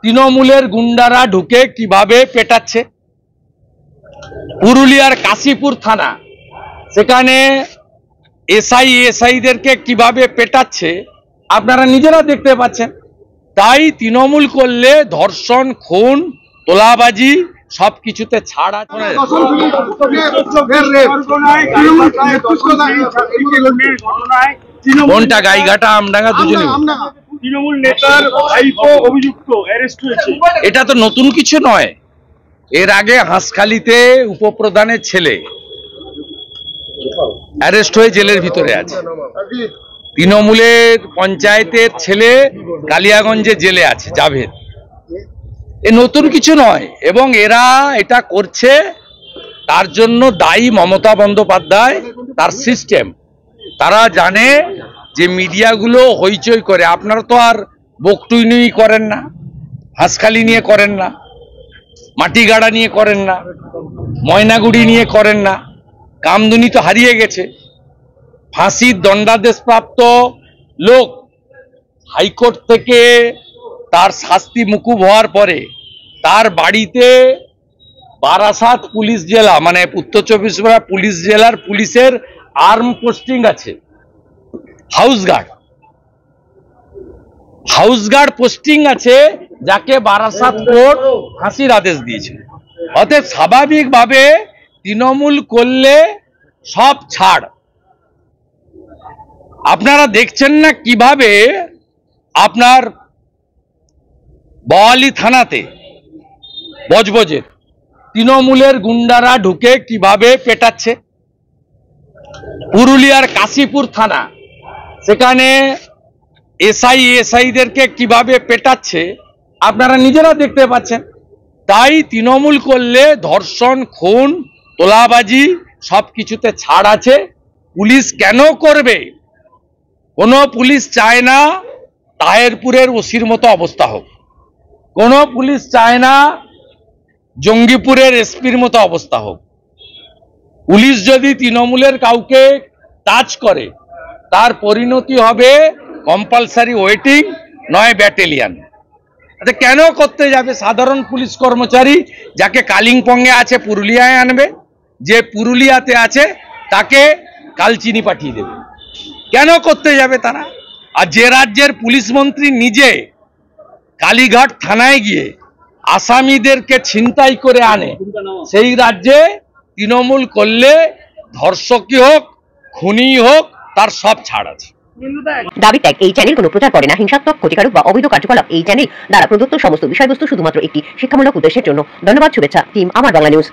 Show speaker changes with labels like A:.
A: তৃণমূলের গুন্ডারা ঢুকে কিভাবে পেটাচ্ছে। পুরুলিয়ার কাশীপুর থানা, সেখানে এসআইদেরকে কিভাবে পেটাচ্ছে আপনারা নিজেরা দেখতে পাচ্ছেন। তাই তৃণমূল করলে ধর্ষণ, খুন, তোলাবাজি সবকিছুতে ছাড় আছে। কোনটা? গাইঘাটা, আমডাঙ্গা, দুজনে
B: তৃণমূল নেতার ভাইপো অভিযুক্ত অ্যারেস্ট হয়েছে।
A: এটা তো নতুন কিছু নয়। এর আগে হাঁসখালিতে উপপ্রধানের ছেলে অ্যারেস্ট হয়ে জেলের ভিতরে আছে। তৃণমূলের পঞ্চায়েতের ছেলে কালিয়াগঞ্জে জেলে আছে, জাভেদ। এ নতুন কিছু নয়, এবং এরা এটা করছে তার জন্য দায়ী মমতা বন্দ্যোপাধ্যায়, তার সিস্টেম। তারা জানে যে মিডিয়াগুলো হইচই করে। আপনারা তো আর বকটুই করেন না, হাঁসখালি নিয়ে করেন না, মাটিগাড়া নিয়ে করেন না, ময়নাগুড়ি নিয়ে করেন না। কামদুনি তো হারিয়ে গেছে। ফাঁসির দণ্ডাদেশপ্রাপ্ত লোক হাইকোর্ট থেকে তার শাস্তি মুকুব হওয়ার পরে তার বাড়িতে বারাসাত পুলিশ জেলা, মানে উত্তর চব্বিশ পরগনা পুলিশ জেলার পুলিশের আর্ম পোস্টিং আছে, হাউসগার্ড পোস্টিং আছে, যাকে বারাসাত কোর্ট ফাঁসির আদেশ দিয়েছে। অতএব স্বাভাবিকভাবে তৃণমূল করলে সব ছাড়। আপনারা দেখছেন না কিভাবে আপনার বোয়ালি থানাতে বজবজে তৃণমূলের গুন্ডারা ঢুকে কিভাবে পেটাচ্ছে। পুরুলিয়ার কাশীপুর থানা, সেখানে এসআইদেরকে কিভাবে পেটাচ্ছে আপনারা নিজেরা দেখতে পাচ্ছেন। তাই তৃণমূল করলে ধর্ষণ, খুন, তোলাবাজি সবকিছুতে ছাড় আছে। পুলিশ কেন করবে? কোনো পুলিশ চায় না তাহেরপুরের ওসির মতো অবস্থা হোক, কোনো পুলিশ চায় না জঙ্গিপুরের এসপির মতো অবস্থা হোক। পুলিশ যদি তৃণমূলের কাউকে টাচ করে তার পরিণতি হবে কম্পালসারি ওয়েটিং, নয় ব্যাটালিয়ান। কেন করতে যাবে? সাধারণ পুলিশ কর্মচারী যাকে কালিম্পংয়ে আছে পুরুলিয়ায় আনবে, যে পুরুলিয়াতে আছে তাকে কালচিনি পাঠিয়ে দেবে। কেন করতে যাবে তারা? আর যে রাজ্যের পুলিশ মন্ত্রী নিজে কালীঘাট থানায় গিয়ে আসামিদেরকে ছিনতাই করে আনে, সেই রাজ্যে তৃণমূল করলে ধর্ষকই হোক, খুনি হোক, তার সব ছাড় আছে।
C: দাবি ত্যাগ। এই চ্যানেল কোনো প্রচার করে না। হিংসাত্মক, ক্ষতিকারক বা অবৈধ কার্যকলাপ এই চ্যানেল দ্বারা প্রদত্ত সমস্ত বিষয়বস্তু শুধুমাত্র একটি শিক্ষামূলক উদ্দেশ্যের জন্য। ধন্যবাদ। শুভেচ্ছা টিম আমার বাংলা নিউজ।